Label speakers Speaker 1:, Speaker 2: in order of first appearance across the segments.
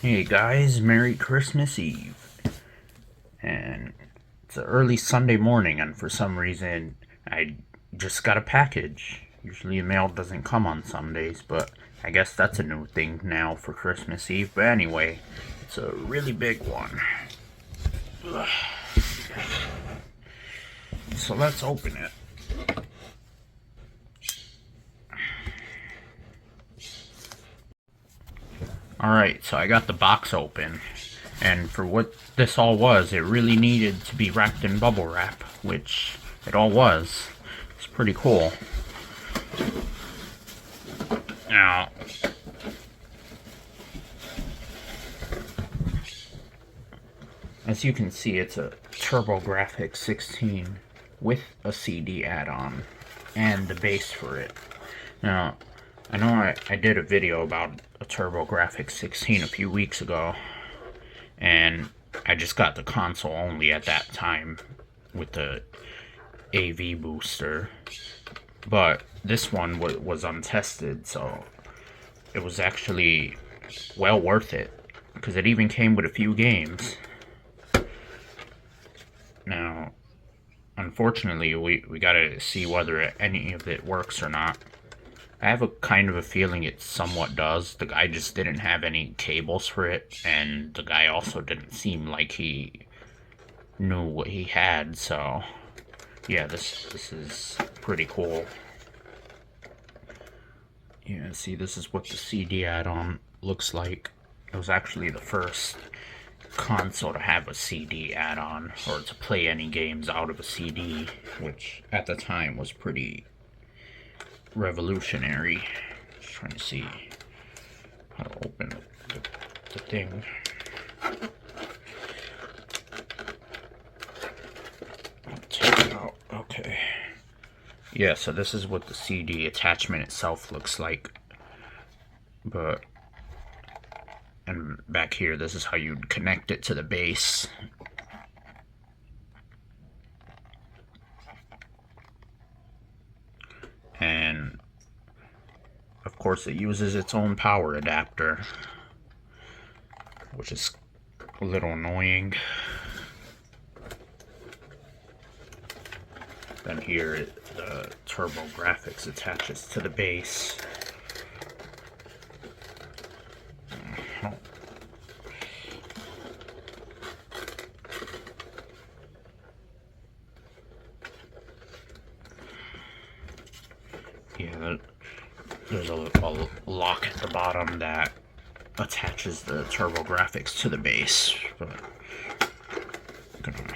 Speaker 1: Hey guys, Merry Christmas Eve. And it's an early Sunday morning, and for some reason, I just got a package. Usually, the mail doesn't come on Sundays, but I guess that's a new thing now for Christmas Eve. But anyway, it's a really big one. So let's open it. Alright, so I got the box open. And for what this all was, it really needed to be wrapped in bubble wrap, which it all was. It's pretty cool. Now, as you can see, it's a Turbo Grafx 16 with a CD add-on and the base for it. Now, I know I did a video about a Turbo Grafx 16 a few weeks ago, and I just got the console only at that time with the AV booster, but this one was untested, so it was actually well worth it, because it even came with a few games. Now, unfortunately, we gotta see whether any of it works or not. I have a kind of a feeling it somewhat does. The guy just didn't have any cables for it, and the guy also didn't seem like he knew what he had, so yeah, this is pretty cool. Yeah, see, this is what the CD add-on looks like. It was actually the first console to have a CD add-on, or to play any games out of a CD, which at the time was pretty revolutionary. Just trying to see how to open the thing. I'll take it out. Okay. Yeah, so this is what the CD attachment itself looks like. But, and back here, this is how you'd connect it to the base. And of course it uses its own power adapter, which is a little annoying. Then here the Turbo Grafx attaches to the base. Yeah, there's a lock at the bottom that attaches the Turbo Grafx to the base, but I'm gonna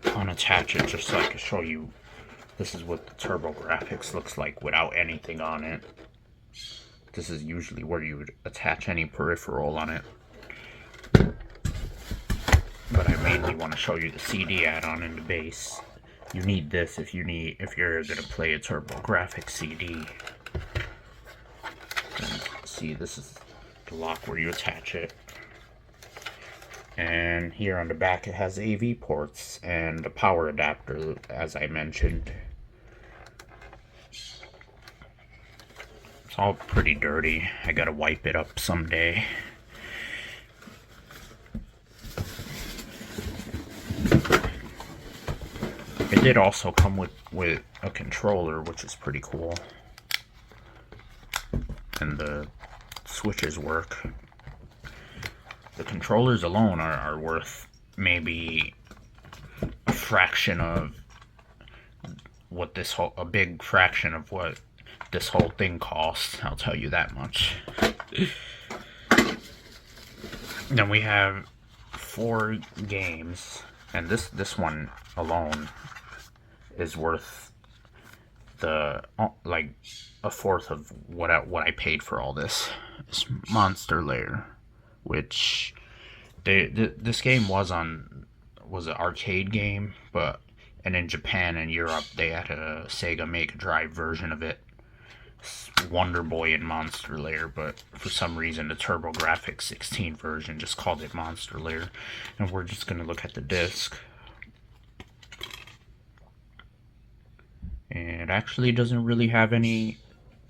Speaker 1: unattach it just so I can show you. This is what the Turbo Grafx looks like without anything on it. This is usually where you would attach any peripheral on it, but I mainly want to show you the CD add-on in the base. You need this if you're gonna play a Turbo Grafx CD. And see, this is the lock where you attach it. And here on the back it has AV ports and the power adapter, as I mentioned. It's all pretty dirty. I gotta wipe it up someday. It did also come with a controller, which is pretty cool. And the switches work. The controllers alone are worth maybe a fraction of what a big fraction of what this whole thing costs. I'll tell you that much. Then we have 4 games, and this one alone is worth like a fourth of what I paid for all this. It's Monster Lair, which this game was an arcade game, and in Japan and Europe they had a Sega Mega Drive version of it. It's Wonder Boy and Monster Lair, but for some reason the Turbo Grafx 16 version just called it Monster Lair. And we're just gonna look at the disc. And it actually doesn't really have any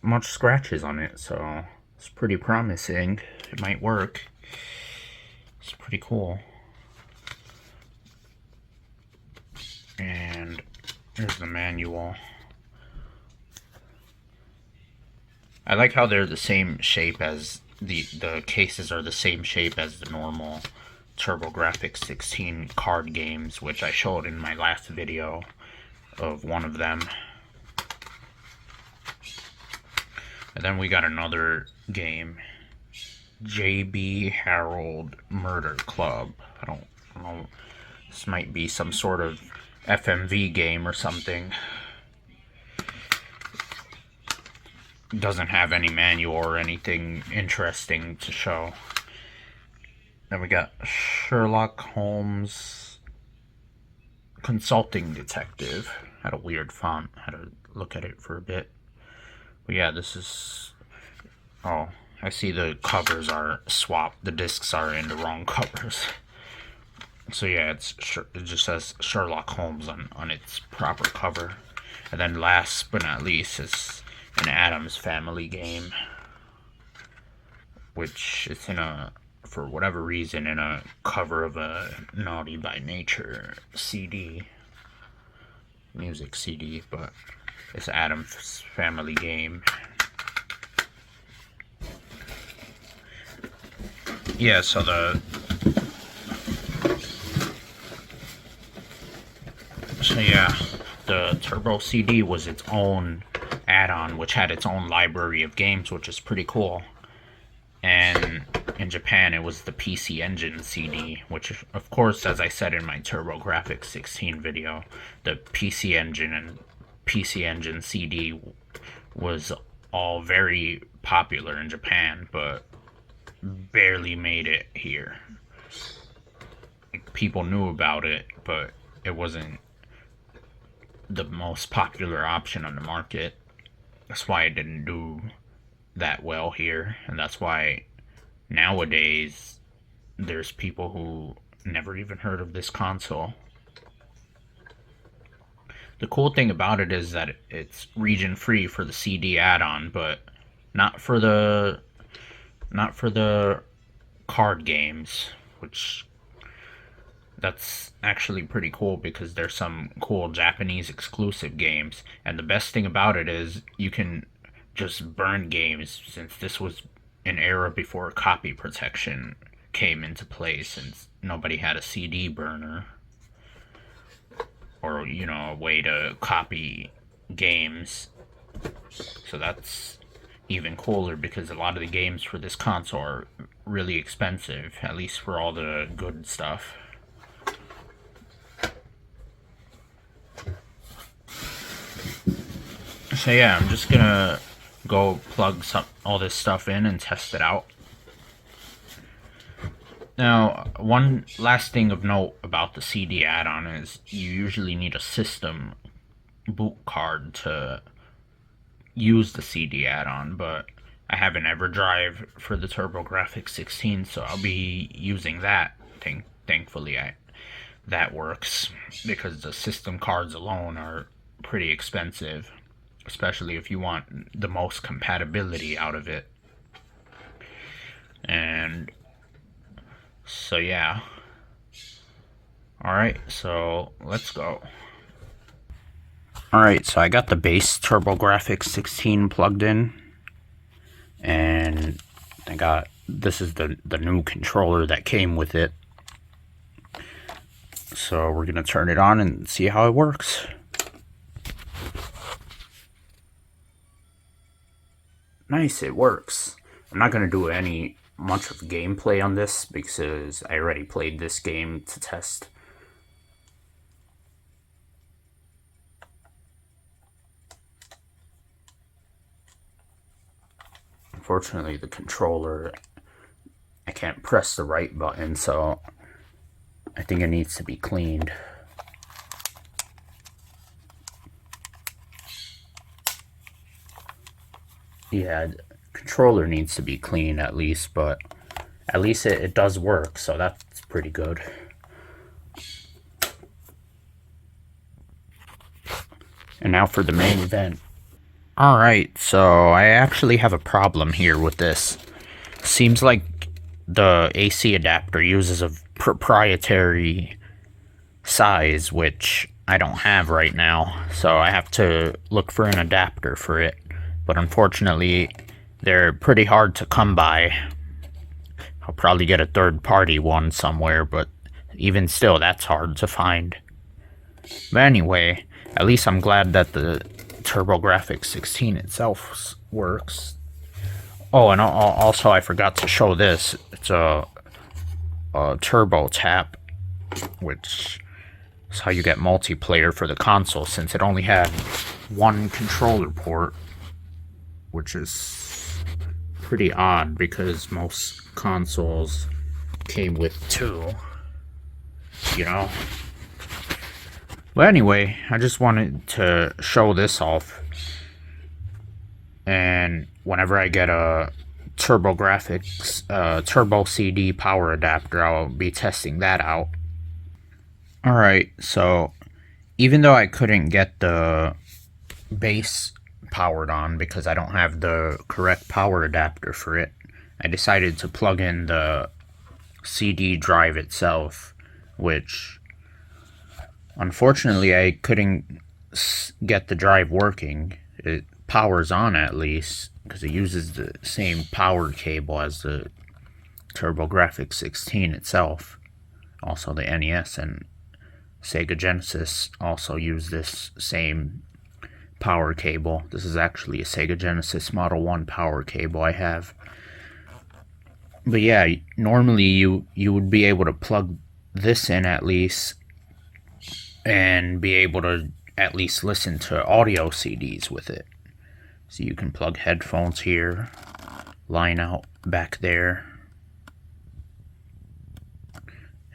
Speaker 1: much scratches on it, so It's pretty promising. It might work. It's pretty cool. And here's the manual. I like how they're the same shape as the cases are the same shape as the normal TurboGrafx 16 card games, which I showed in my last video of one of them. And then we got another game, JB Harold Murder Club. I don't know. This might be some sort of FMV game or something. Doesn't have any manual or anything interesting to show. Then we got Sherlock Holmes Consulting Detective. Had a weird font. Had to look at it for a bit. But yeah, this is... Oh, I see the covers are swapped. The discs are in the wrong covers. So yeah, it just says Sherlock Holmes on its proper cover. And then last but not least is an Addams Family game, which is in a, for whatever reason, in a cover of a Naughty by Nature CD, music CD, but it's Addams Family game. Yeah, so the Turbo CD was its own add-on, which had its own library of games, which is pretty cool. And in Japan, it was the PC Engine CD, which, of course, as I said in my TurboGrafx 16 video, the PC Engine and PC Engine CD was all very popular in Japan, but barely made it here. Like, people knew about it, but it wasn't the most popular option on the market. That's why it didn't do that well here, and that's why nowadays there's people who never even heard of this console. The cool thing about it is that it's region free for the CD add-on, but not for the card games, which that's actually pretty cool because there's some cool Japanese exclusive games. And the best thing about it is you can just burn games, since this was an era before copy protection came into play, since nobody had a CD burner or, you know, a way to copy games. So that's even cooler because a lot of the games for this console are really expensive, at least for all the good stuff. So yeah, I'm just gonna go plug all this stuff in and test it out. Now, one last thing of note about the CD add-on is you usually need a system boot card to use the CD add-on, but I have an EverDrive for the TurboGrafx 16, so I'll be using that. Thankfully, that works, because the system cards alone are pretty expensive, especially if you want the most compatibility out of it. And so yeah. Alright, so let's go. Alright, so I got the base TurboGrafx 16 plugged in, and this is the new controller that came with it. So we're gonna turn it on and see how it works. Nice, it works. I'm not gonna do much of gameplay on this because I already played this game to test. Unfortunately, the controller, I can't press the right button, so I think it needs to be cleaned. Yeah, the controller needs to be clean at least, but at least it does work, so that's pretty good. And now for the main event. Alright, so I actually have a problem here with this. Seems like the AC adapter uses a proprietary size, which I don't have right now, so I have to look for an adapter for it. But unfortunately, they're pretty hard to come by. I'll probably get a third-party one somewhere, but even still, that's hard to find. But anyway, at least I'm glad that the TurboGrafx 16 itself works. Oh, and also I forgot to show this. It's a turbo tap, which is how you get multiplayer for the console, since it only had one controller port, which is pretty odd because most consoles came with two, you know? But anyway, I just wanted to show this off. And whenever I get a TurboGrafx Turbo CD power adapter, I'll be testing that out. Alright, so even though I couldn't get the base powered on because I don't have the correct power adapter for it, I decided to plug in the CD drive itself, which unfortunately I couldn't get the drive working. It powers on at least because it uses the same power cable as the TurboGrafx 16 itself. Also the NES and Sega Genesis also use this same power cable. This is actually a Sega Genesis Model 1 power cable I have. But yeah, normally you would be able to plug this in at least and be able to at least listen to audio CDs with it. So you can plug headphones here, line out back there,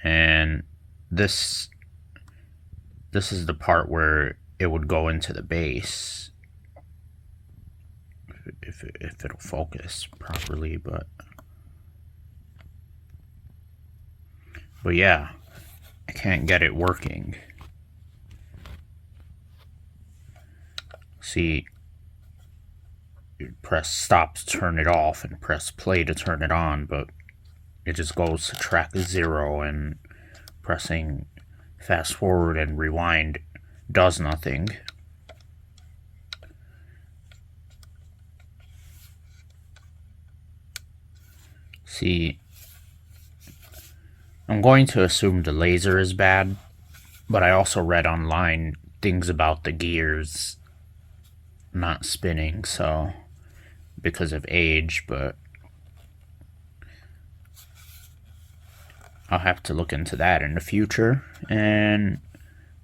Speaker 1: and this is the part where it would go into the bass, if it'll focus properly, but yeah, I can't get it working. See, you press stop to turn it off and press play to turn it on, but it just goes to track 0, and pressing fast forward and rewind does nothing. See, I'm going to assume the laser is bad, but I also read online things about the gears not spinning, so because of age, but I'll have to look into that in the future. And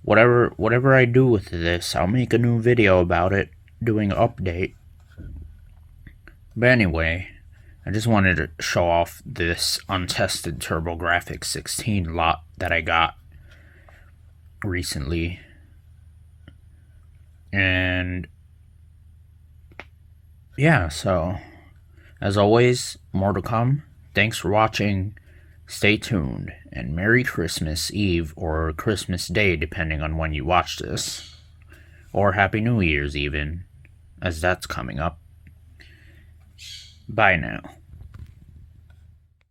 Speaker 1: whatever I do with this, I'll make a new video about it, doing an update. But anyway, I just wanted to show off this untested TurboGrafx 16 lot that I got recently. And yeah, so as always, more to come. Thanks for watching. Stay tuned, and Merry Christmas Eve or Christmas Day, depending on when you watch this, or Happy New Year's even, as that's coming up. Bye now.